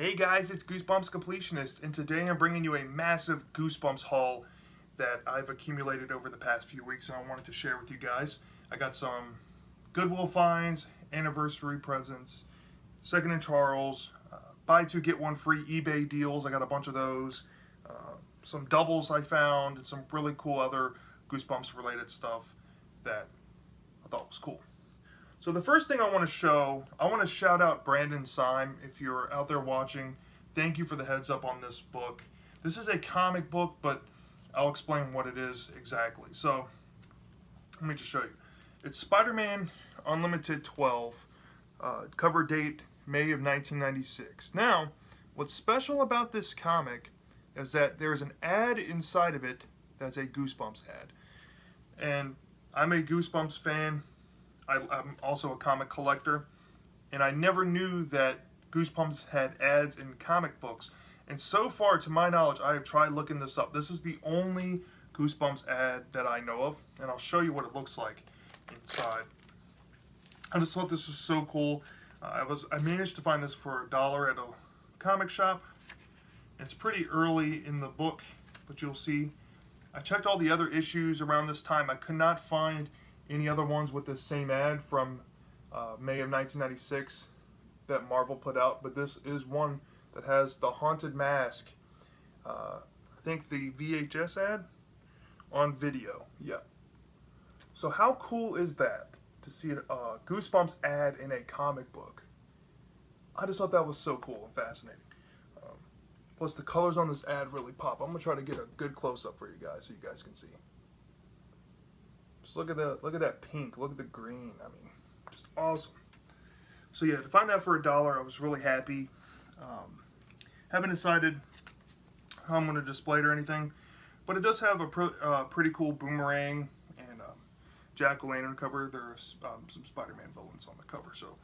Hey guys, it's Goosebumps Completionist, and today I'm bringing you a massive Goosebumps haul that I've accumulated over the past few weeks, and I wanted to share with you guys. I got some Goodwill finds, anniversary presents, Second and Charles, buy two get one free eBay deals. I got a bunch of those. Some doubles I found, and some really cool other Goosebumps related stuff that I thought was cool. So the first thing I want to shout out Brandon Syme. If you're out there watching, thank you for the heads up on this book. This is a comic book, but I'll explain what it is exactly. So let me just show you. It's Spider-Man Unlimited 12, cover date May of 1996. Now, what's special about this comic is that there's an ad inside of it that's a Goosebumps ad. And I'm a Goosebumps fan. I'm also a comic collector, and I never knew that Goosebumps had ads in comic books. And so far, to my knowledge, I have tried looking this up. This is the only Goosebumps ad that I know of, and I'll show you what it looks like inside. I just thought this was so cool. I managed to find this for $1 at a comic shop. It's pretty early in the book, but you'll see. I checked all the other issues around this time. I could not find any other ones with the same ad from May of 1996 that Marvel put out, but this is one that has the Haunted Mask, I think the VHS ad on video. Yeah. So how cool is that to see a Goosebumps ad in a comic book? I just thought that was so cool and fascinating. Plus the colors on this ad really pop. I'm going to try to get a good close-up for you guys so you guys can see. Just look at that pink, look at the green. I mean, just awesome. So yeah, to find that for $1, I was really happy. Haven't decided how I'm going to display it or anything, but it does have a pretty cool boomerang and jack-o'-lantern cover. There's some Spider-Man villains on the cover, so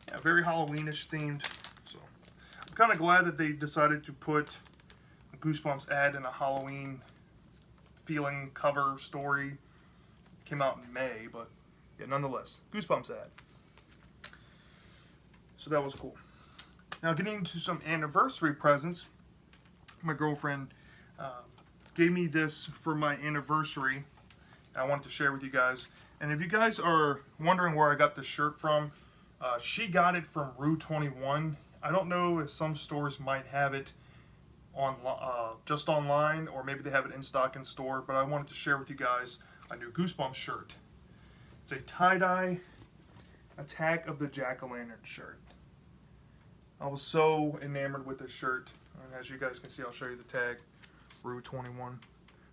yeah, very Halloweenish themed. So I'm kind of glad that they decided to put a Goosebumps ad in a Halloween feeling cover story. Came out in May, but yeah, nonetheless, Goosebumps ad. So that was cool. Now getting into some anniversary presents, my girlfriend gave me this for my anniversary. I wanted to share with you guys. And if you guys are wondering where I got this shirt from, she got it from Rue 21. I don't know if some stores might have it on just online, or maybe they have it in stock in store, but I wanted to share with you guys a new Goosebumps shirt. It's a tie-dye Attack of the Jack-o'-lantern shirt. I was so enamored with this shirt. And as you guys can see, I'll show you the tag, Rue 21.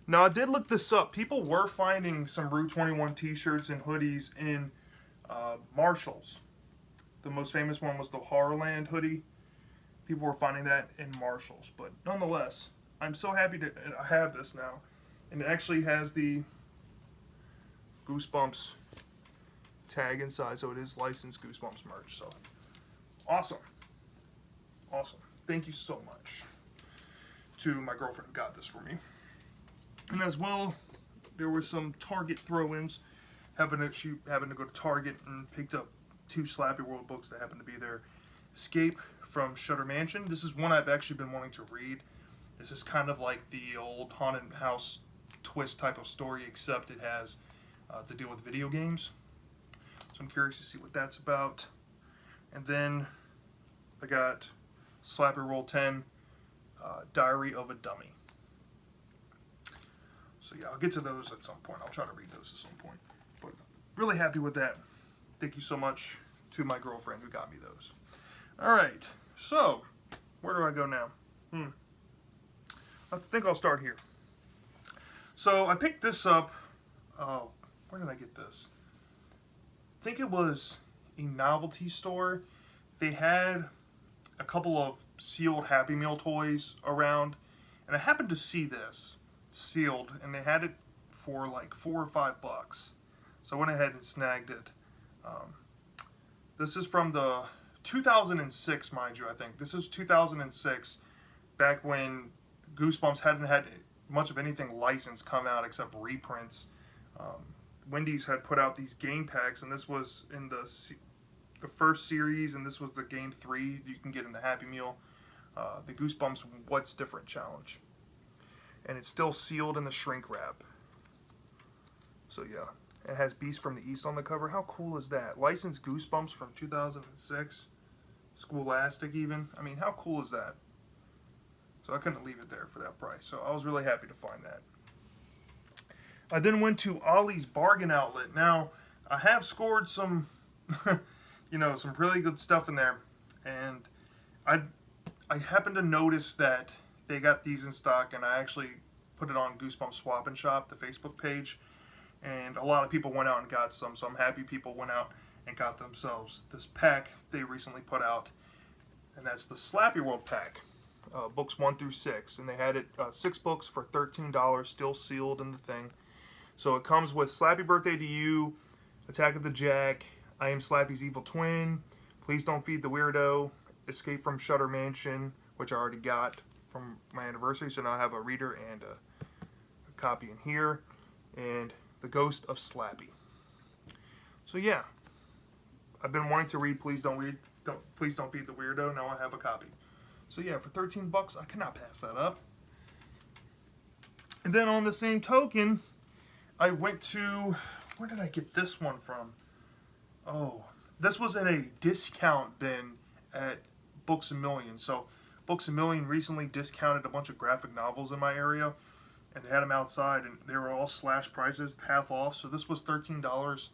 Now, I did look this up. People were finding some Rue 21 t-shirts and hoodies in Marshalls. The most famous one was the Horrorland hoodie. People were finding that in Marshalls. But nonetheless, I'm so happy to have this now. And it actually has the Goosebumps tag inside, so it is licensed Goosebumps merch. So awesome. Thank you so much to my girlfriend who got this for me. And as well, there were some Target throw-ins. Happened to go to Target and picked up 2 Slappy World books that happened to be there. Escape from Shutter Mansion. This is one I've actually been wanting to read. This is kind of like the old haunted house twist type of story, except it has to deal with video games. So I'm curious to see what that's about. And then I got Slappy Roll 10, Diary of a Dummy. So yeah, I'll get to those at some point. I'll try to read those at some point. But really happy with that. Thank you so much to my girlfriend who got me those. Alright, so where do I go now? I think I'll start here. So I picked this up. Where did I get this? I think it was a Novelty store. They had a couple of sealed Happy Meal toys around, and I happened to see this sealed, and they had it for like $4 or $5. So I went ahead and snagged it. This is from the 2006, mind you, I think. This is 2006, back when Goosebumps hadn't had much of anything licensed come out except reprints. Wendy's had put out these game packs, and this was in the first series, and this was the game 3 you can get in the Happy Meal. the Goosebumps What's Different Challenge. And it's still sealed in the shrink wrap. So yeah, it has Beast from the East on the cover. How cool is that? Licensed Goosebumps from 2006. Scholastic even. I mean, how cool is that? So I couldn't leave it there for that price. So I was really happy to find that. I then went to Ollie's Bargain Outlet. Now, I have scored some, some really good stuff in there. And I happened to notice that they got these in stock, and I actually put it on Goosebumps Swap and Shop, the Facebook page. And a lot of people went out and got some, so I'm happy people went out and got themselves this pack they recently put out. And that's the Slappy World pack. Books 1 through 6, and they had it 6 books for $13, still sealed in the thing. So it comes with Slappy Birthday to You, Attack of the Jack, I Am Slappy's Evil Twin, Please Don't Feed the Weirdo, Escape from Shutter Mansion, which I already got from my anniversary, so now I have a reader and a copy in here, and The Ghost of Slappy. So yeah, I've been wanting to read Please Don't Feed the Weirdo. Now I have a copy. So yeah, for $13, I cannot pass that up. And then on the same token, I went to, where did I get this one from? Oh, this was in a discount bin at Books A Million. So Books A Million recently discounted a bunch of graphic novels in my area, and they had them outside, and they were all slash prices, half off. So this was $13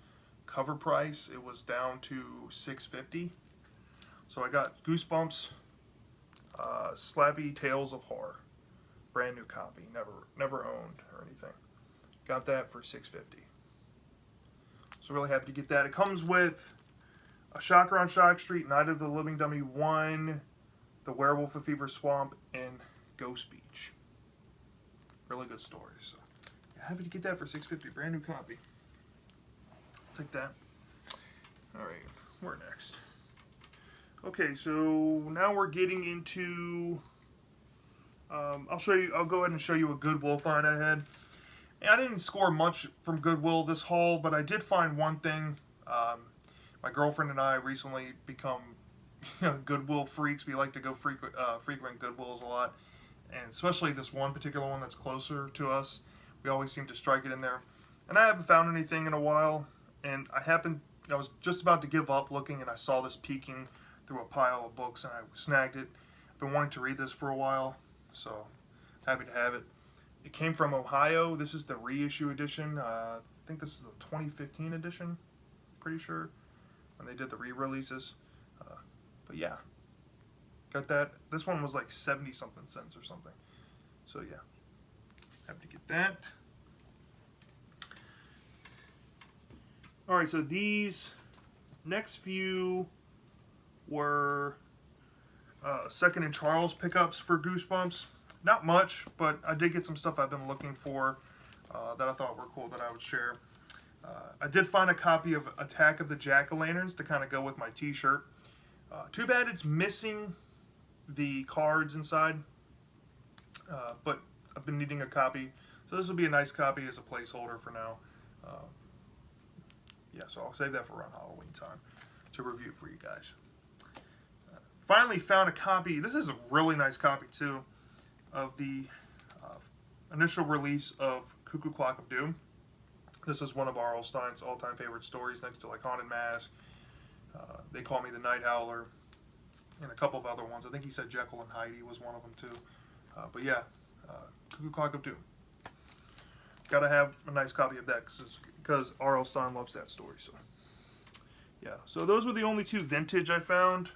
cover price. It was down to $6.50. So I got Goosebumps, Slappy Tales of Horror, brand new copy, never owned or anything. Got that for $6.50. So really happy to get that. It comes with a Shocker on Shock Street, Night of the Living Dummy 1, The Werewolf of Fever Swamp, and Ghost Beach. Really good stories. So yeah, happy to get that for $6.50, brand new copy. Take that. All right, where next? Okay, so now we're getting into. I'll go ahead and show you a Goodwill find I had. And I didn't score much from Goodwill this haul, but I did find one thing. My girlfriend and I recently become Goodwill freaks. We like to go frequent Goodwills a lot, and especially this one particular one that's closer to us. We always seem to strike it in there. And I haven't found anything in a while, and I was just about to give up looking, and I saw this peeking through a pile of books, and I snagged it. I've been wanting to read this for a while, so happy to have it. It came from Ohio. This is the reissue edition. I think this is the 2015 edition, pretty sure, when they did the re-releases. But yeah, got that. This one was like 70-something cents or something. So yeah, happy to get that. All right, so these next few were Second and Charles pickups for Goosebumps. Not much, but I did get some stuff I've been looking for that I thought were cool that I would share. I did find a copy of Attack of the Jack-o'-lanterns to kind of go with my t-shirt. Too bad it's missing the cards inside, but I've been needing a copy. So this will be a nice copy as a placeholder for now. Yeah, so I'll save that for around Halloween time to review for you guys. Finally found a copy. This is a really nice copy too, of the initial release of Cuckoo Clock of Doom. This is one of R.L. Stine's all-time favorite stories, next to like Haunted Mask, They Call Me the Night Howler, and a couple of other ones. I think he said Jekyll and Hyde was one of them too. But yeah, Cuckoo Clock of Doom. Gotta have a nice copy of that because R.L. Stine loves that story. So yeah, so those were the only two vintage I found,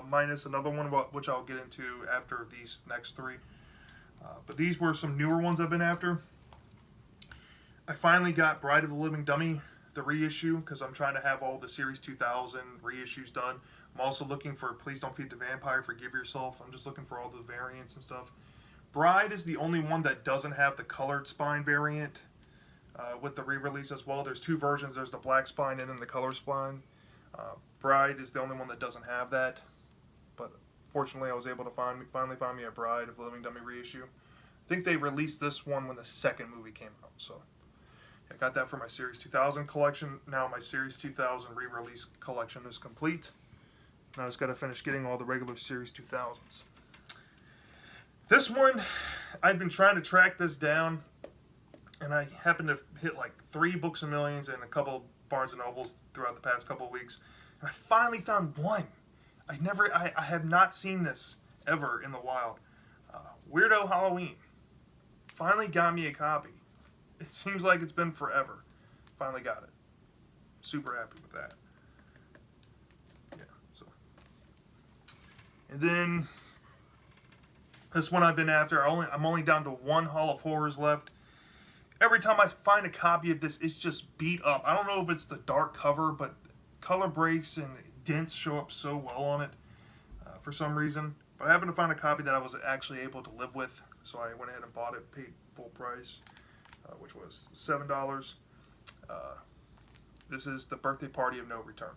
minus another one which I'll get into after these next three. But these were some newer ones I've been after. I finally got Bride of the Living Dummy, the reissue, because I'm trying to have all the Series 2000 reissues done. I'm also looking for Please Don't Feed the Vampire, Forgive Yourself. I'm just looking for all the variants and stuff. Bride is the only one that doesn't have the colored spine variant with the re-release as well. There's two versions. There's the black spine and then the color spine. Bride is the only one that doesn't have that. But fortunately, I was able to finally find me a Bride of the Living Dummy reissue. I think they released this one when the second movie came out. So I got that for my Series 2000 collection. Now my Series 2000 re-release collection is complete. Now I just got to finish getting all the regular Series 2000s. This one, I've been trying to track this down, and I happened to hit like 3 Books a Millions and a couple of Barnes and Nobles throughout the past couple of weeks. And I finally found one. I have not seen this ever in the wild. Weirdo Halloween. Finally got me a copy. It seems like it's been forever. Finally got it. Super happy with that. Yeah. So, and then this one I've been after. I'm only down to 1 Hall of Horrors left. Every time I find a copy of this, it's just beat up. I don't know if it's the dark cover, but color breaks and dents show up so well on it for some reason. But I happened to find a copy that I was actually able to live with, so I went ahead and bought it, paid full price, which was $7. This is The Birthday Party of No Return.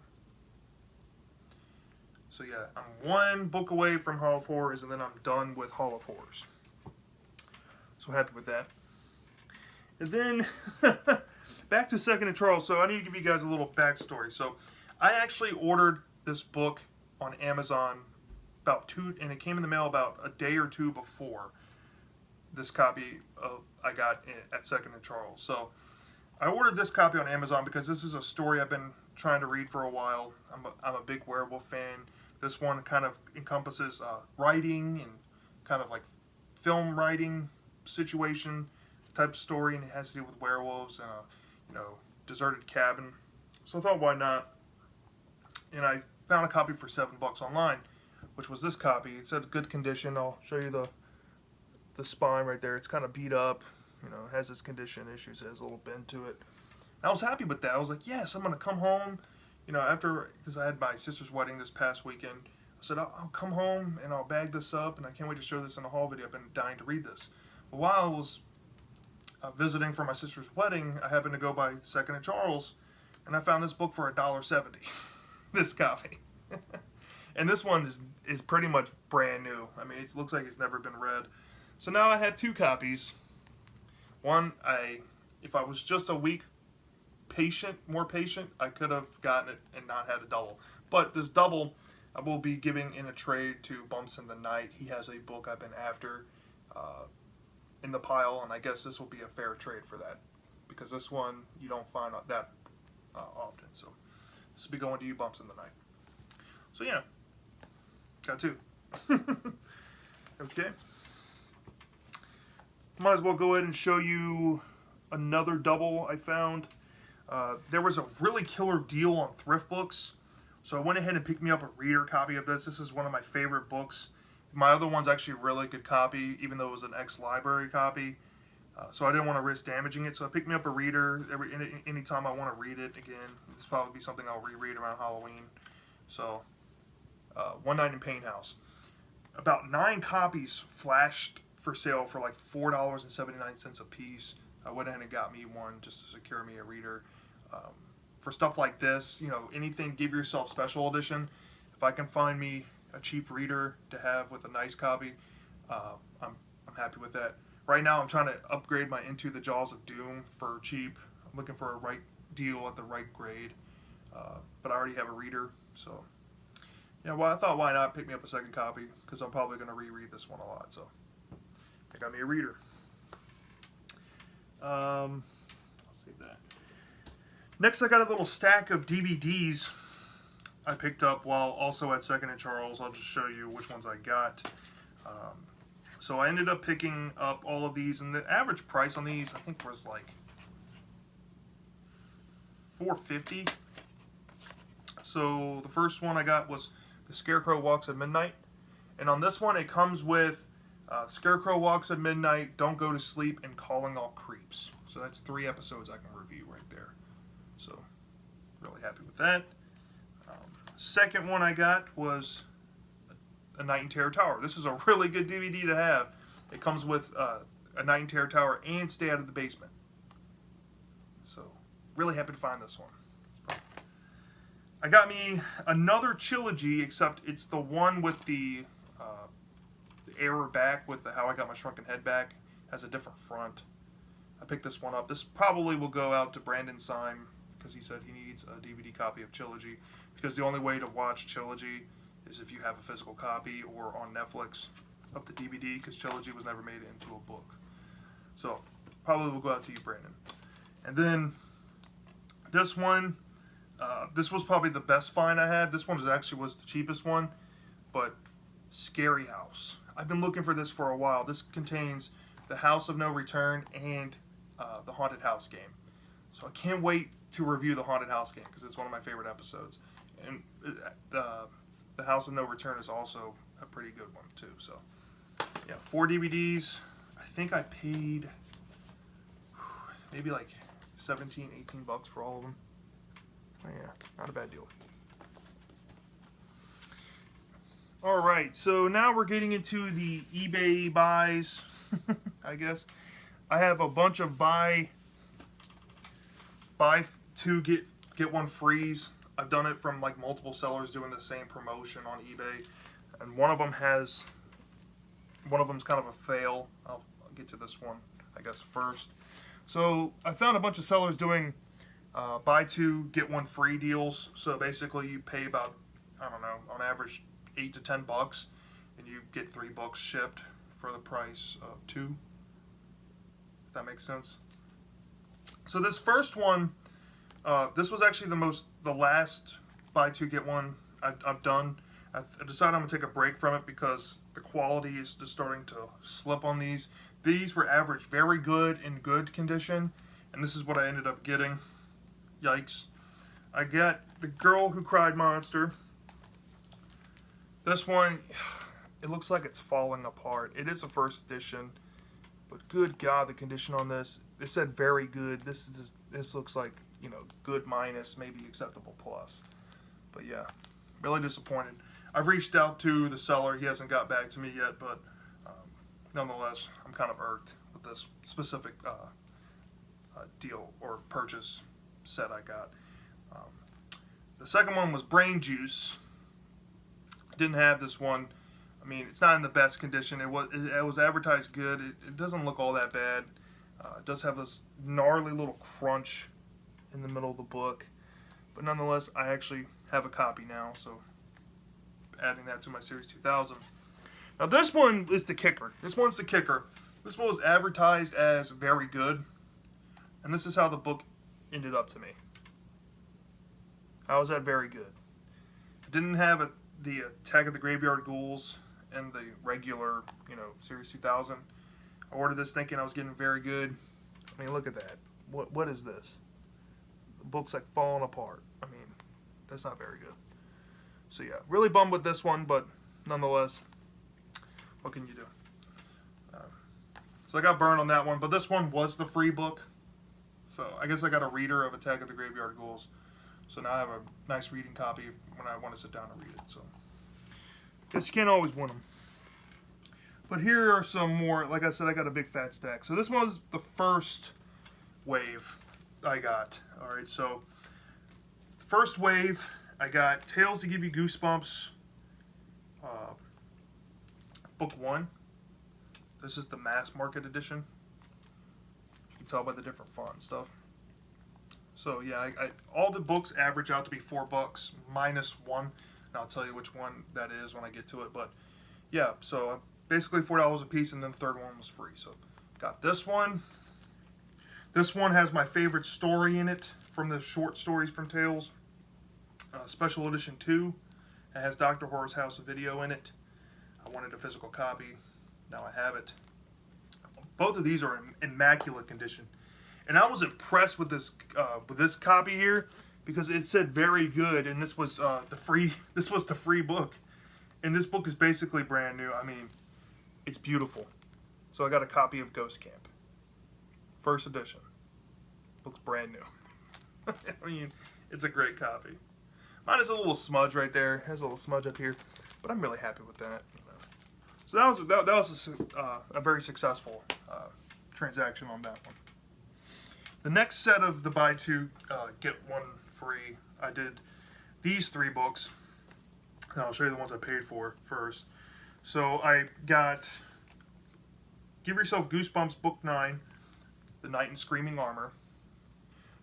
So yeah, I'm 1 book away from Hall of Horrors, and then I'm done with Hall of Horrors. So happy with that. And then, back to Second and Charles. So I need to give you guys a little backstory. So I actually ordered this book on Amazon and it came in the mail about a day or 2 before this copy I got at Second and Charles. So I ordered this copy on Amazon because this is a story I've been trying to read for a while. I'm a big werewolf fan. This one kind of encompasses writing and kind of like film writing situation type story, and it has to do with werewolves and a deserted cabin. So I thought, why not? And I found a copy for $7 online, which was this copy. It's in good condition. I'll show you the spine right there. It's kind of beat up. It has its condition issues. It has a little bend to it. And I was happy with that. I was like, yes, I'm gonna come home. Because I had my sister's wedding this past weekend. I said, I'll come home and I'll bag this up, and I can't wait to show this in a haul video. I've been dying to read this. But while I was visiting for my sister's wedding, I happened to go by Second and Charles, and I found this book for $1.70. This copy. And this one is pretty much brand new. I mean, it looks like it's never been read. So now I had 2 copies. One, if I was just a week more patient, I could have gotten it and not had a double. But this double I will be giving in a trade to Bumps in the Night. He has a book I've been after in the pile, and I guess this will be a fair trade for that, because this one you don't find that often. So this will be going to you, Bumps in the Night. So yeah, got 2. Okay. Might as well go ahead and show you another double I found. There was a really killer deal on thrift books, so I went ahead and picked me up a reader copy of this. This is one of my favorite books. My other one's actually a really good copy, even though it was an ex-library copy. So I didn't want to risk damaging it, so I picked me up a reader anytime I want to read it again. This will probably be something I'll reread around Halloween. So, One Night in Pain House. About 9 copies flashed for sale for like $4.79 a piece. I went ahead and got me one just to secure me a reader. For stuff like this, anything, give yourself special edition. If I can find me a cheap reader to have with a nice copy, I'm happy with that. Right now, I'm trying to upgrade my Into the Jaws of Doom for cheap. I'm looking for a right deal at the right grade, but I already have a reader, so yeah. Well, I thought, why not pick me up a second copy, because I'm probably going to reread this one a lot. So I got me a reader. I'll save that. Next, I got a little stack of DVDs I picked up while also at Second and Charles. I'll just show you which ones I got. So I ended up picking up all of these, and the average price on these I think was like $4.50. So the first one I got was The Scarecrow Walks at Midnight, and on this one it comes with Scarecrow Walks at Midnight, Don't Go to Sleep, and Calling All Creeps. So that's 3 episodes I can review right there. So really happy with that. Second one I got was A Night in Terror Tower. This is a really good DVD to have. It comes with A Night in Terror Tower and Stay Out of the Basement. So really happy to find this one. I got me another trilogy, except it's the one with the error back, with the How I Got My Shrunken Head Back. Has a different front. I picked this one up. This probably will go out to Brandon Syme, because he said he needs a DVD copy of Trilogy, because the only way to watch Trilogy is if you have a physical copy or on Netflix. of the DVD because Trilogy was never made into a book. So probably will go out to you, Brandon. And then this one, this was probably the best find I had. This one actually was the cheapest one, but Scary House. I've been looking for this for a while. This contains the House of No Return and the Haunted House game. So I can't wait to review the Haunted House game because it's one of my favorite episodes. And the House of No Return is also a pretty good one too. So yeah, 4 DVDs. I think I paid maybe like 17, 18 bucks for all of them. Oh, yeah, not a bad deal. All right, so now we're getting into the eBay buys, I guess. I have a bunch of buy 2 get 1 frees. I've done it from like multiple sellers doing the same promotion on eBay, and one of them's kind of a fail. I'll get to this one, I guess, first. So I found a bunch of sellers doing buy 2 get 1 free deals. So basically, you pay about, I don't know, on average 8 to 10 bucks, and you get 3 books shipped for the price of 2. If that makes sense. So this first one, this was actually the last buy 2 get 1 I've done. I decided I'm gonna take a break from it because the quality is just starting to slip on these. These were average very good in good condition, and this is what I ended up getting. Yikes. I got The Girl Who Cried Monster. This one, it looks like it's falling apart. It is a first edition, but good God, the condition on this. It said very good. This looks like, you know, good minus, maybe acceptable plus. But yeah, really disappointed. I've reached out to the seller. He hasn't got back to me yet, but nonetheless, I'm kind of irked with this specific deal or purchase set I got. The second one was Brain Juice. Didn't have this one. I mean, it's not in the best condition. It was advertised good. It doesn't look all that bad. It does have this gnarly little crunch in the middle of the book, but nonetheless, I actually have a copy now, so adding that to my Series 2000. Now this one is the kicker. This one's the kicker. This one was advertised as very good, and this is how the book ended up to me. How is that very good? It didn't have the Attack of the Graveyard Ghouls and the regular, you know, Series 2000. I ordered this thinking I was getting very good. I mean, look at that. What is this? The book's like falling apart. I mean, that's not very good. So yeah, really bummed with this one, but nonetheless, what can you do? So I got burned on that one, but this one was the free book. So I guess I got a reader of Attack of the Graveyard Ghouls. So now I have a nice reading copy when I want to sit down and read it. So guess you can't always win them. But here are some more. Like I said, I got a big fat stack. So this was the first wave I got. All right, so first wave, I got Tales to Give You Goosebumps, book 1. This is the mass market edition. You can tell by the different font and stuff. So yeah, all the books average out to be $4 minus 1, and I'll tell you which one that is when I get to it. But yeah, so basically $4 a piece, and then the third one was free. So got this one. This one has my favorite story in it from the short stories from Tales. Special edition 2. It has Dr. Horror's House Video in it. I wanted a physical copy. Now I have it. Both of these are in immaculate condition, and I was impressed with this copy here because it said very good, and this was the free. This was the free book, and this book is basically brand new. I mean, it's beautiful. So I got a copy of Ghost Camp, first edition. Book's brand new. I mean, it's a great copy. Mine is a little smudge right there. It has a little smudge up here, but I'm really happy with that. You know. So that was a very successful transaction on that one. The next set of the buy 2 get 1 free, I did these 3 books. And I'll show you the ones I paid for first. So I got Give Yourself Goosebumps book 9, The Knight in Screaming Armor.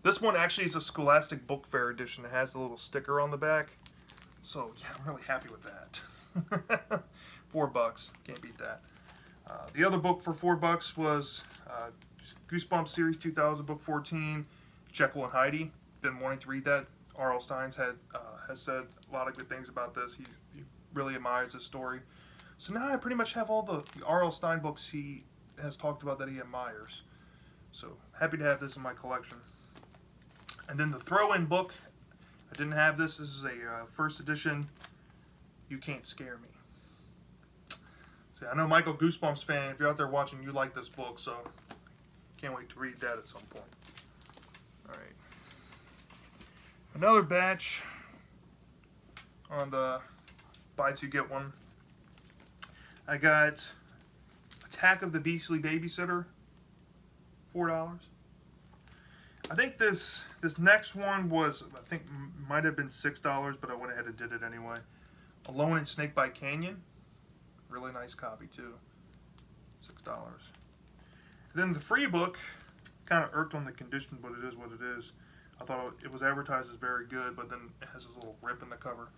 This one actually is a Scholastic Book Fair edition. It has a little sticker on the back. So yeah, I'm really happy with that. $4. Can't beat that. The other book for $4 was Goosebumps Series 2000, Book 14, Jekyll and Heidi. Been wanting to read that. R.L. Stein's has said a lot of good things about this. He really admires this story. So now I pretty much have all the R.L. Stein books he has talked about that he admires. So happy to have this in my collection. And then the throw-in book, I didn't have this. This is a first edition, You Can't Scare Me. So I know Michael, Goosebumps fan, if you're out there watching, you like this book, so can't wait to read that at some point. All right. Another batch on the buy two get one. I got Attack of the Beastly Babysitter, $4. I think this next one was, I think might have been $6, but I went ahead and did it anyway. Alone in Snakebite Canyon, really nice copy too, $6. And then the free book, kind of irked on the condition, but it is what it is. I thought it was advertised as very good, but then it has this little rip in the cover.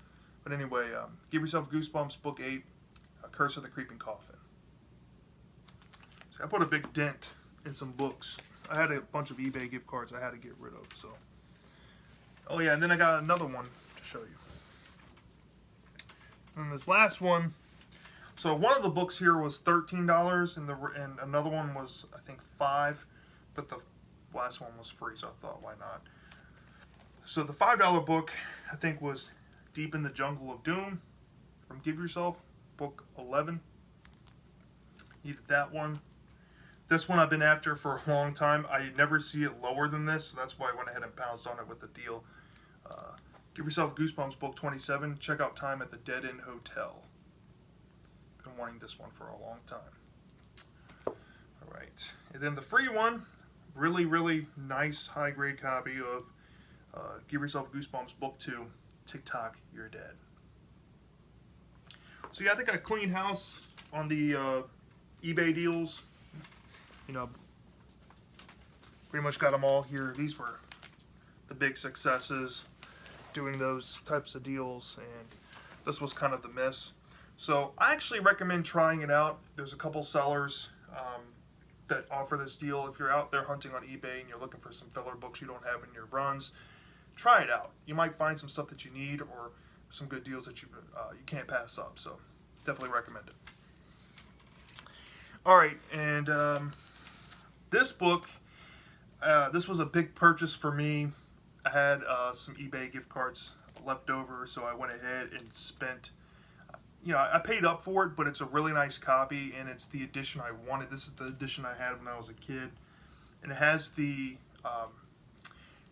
But anyway, Give Yourself Goosebumps, Book 8, Curse of the Creeping Coffin. So I put a big dent in some books. I had a bunch of eBay gift cards I had to get rid of. So, oh yeah, and then I got another one to show you. And this last one, so one of the books here was $13, and another one was I think $5, but the last one was free, so I thought, why not? So the $5 book I think was Deep in the Jungle of Doom from Give Yourself, Book 11. Needed that one. This one I've been after for a long time. I never see it lower than this, so that's why I went ahead and pounced on it with the deal. Give Yourself Goosebumps, Book 27. Check out Time at the Dead End Hotel. Been wanting this one for a long time. All right, and then the free one, really, really nice high-grade copy of Give Yourself Goosebumps, Book 2. TikTok, You're Dead. So yeah, I think I cleaned house on the eBay deals. You know, pretty much got them all here. These were the big successes, doing those types of deals, and this was kind of the miss. So I actually recommend trying it out. There's a couple sellers that offer this deal. If you're out there hunting on eBay and you're looking for some filler books you don't have in your runs, try it out. You might find some stuff that you need or some good deals that you can't pass up. So definitely recommend it. All right, and this book, this was a big purchase for me. I had some eBay gift cards left over, so I went ahead and spent, I paid up for it, but it's a really nice copy, and it's the edition I wanted. This is the edition I had when I was a kid, and it has the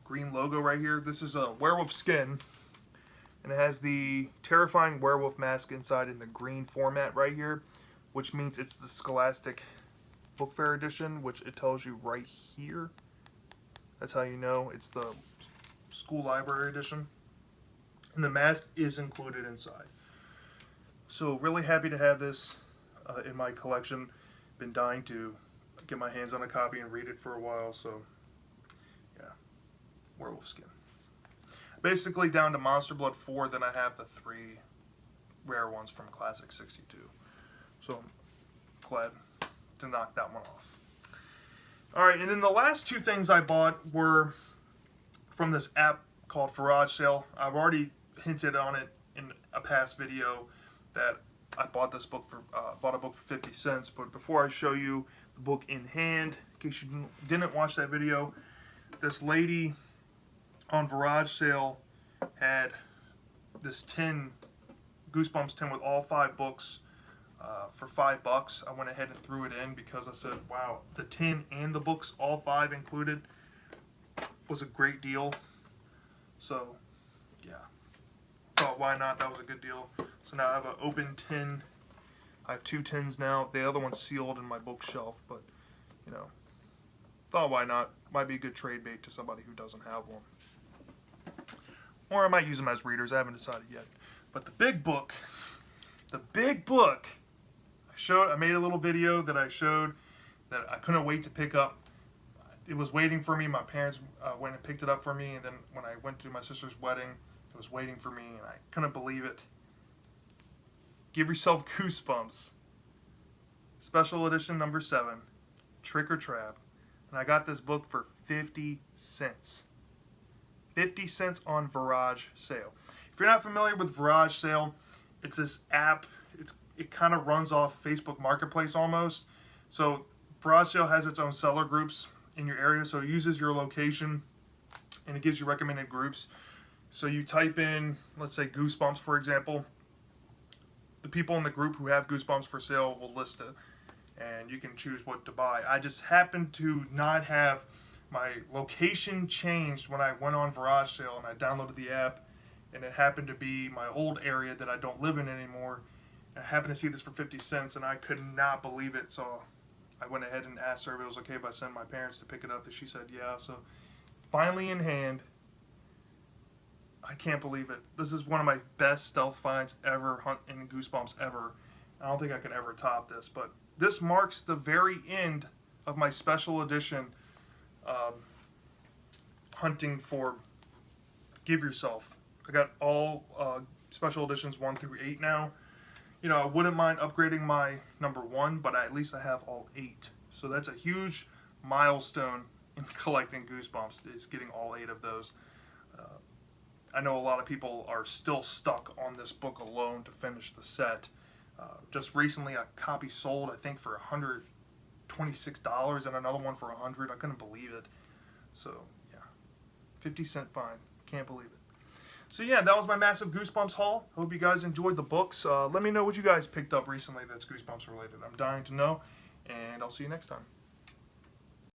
green logo right here. This is a werewolf skin, and it has the terrifying werewolf mask inside in the green format right here, which means it's the Scholastic Book Fair edition, which it tells you right here. That's how you know it's the school library edition. And the mask is included inside. So really happy to have this in my collection. Been dying to get my hands on a copy and read it for a while, so yeah, werewolf skin. Basically down to Monster Blood 4, then I have the 3 rare ones from Classic 62. So I'm glad to knock that one off. Alright, and then the last 2 things I bought were from this app called Garage Sale. I've already hinted on it in a past video that I bought this book for bought a book for 50 cents. But before I show you the book in hand, in case you didn't watch that video, this lady on Garage Sale had this tin, Goosebumps tin with all 5 books for $5. I went ahead and threw it in because I said, wow, the tin and the books, all 5 included, was a great deal. So yeah, thought why not, that was a good deal. So now I have an open tin. I have 2 tins now. The other one's sealed in my bookshelf, but thought why not, might be a good trade bait to somebody who doesn't have one. Or I might use them as readers, I haven't decided yet. But the big book, I made a little video that I showed that I couldn't wait to pick up. It was waiting for me. My parents went and picked it up for me, and then when I went to my sister's wedding, it was waiting for me, and I couldn't believe it. Give Yourself Goosebumps. Special edition number 7. Trick or Trap. And I got this book for 50 cents. 50 cents on Garage Sale. If you're not familiar with Garage Sale, it's this app. It kind of runs off Facebook Marketplace almost. So Garage Sale has its own seller groups in your area. So it uses your location and it gives you recommended groups. So you type in, let's say Goosebumps, for example. The people in the group who have Goosebumps for sale will list it, and you can choose what to buy. I just happened to not have my location changed when I went on Garage Sale and I downloaded the app, and it happened to be my old area that I don't live in anymore. I happened to see this for 50 cents, and I could not believe it, so I went ahead and asked her if it was okay if I sent my parents to pick it up, and she said yeah. So finally in hand. I can't believe it. This is one of my best stealth finds ever in Goosebumps ever. I don't think I can ever top this, but this marks the very end of my special edition hunting for Give Yourself. I got all special editions 1 through 8 now. You know, I wouldn't mind upgrading my number 1, but at least I have all 8. So that's a huge milestone in collecting Goosebumps, is getting all 8 of those. I know a lot of people are still stuck on this book alone to finish the set. Just recently, a copy sold, I think, for $126 and another one for $100. I couldn't believe it. So, yeah, 50-cent find. Can't believe it. So, yeah, that was my massive Goosebumps haul. Hope you guys enjoyed the books. Let me know what you guys picked up recently that's Goosebumps related. I'm dying to know, and I'll see you next time.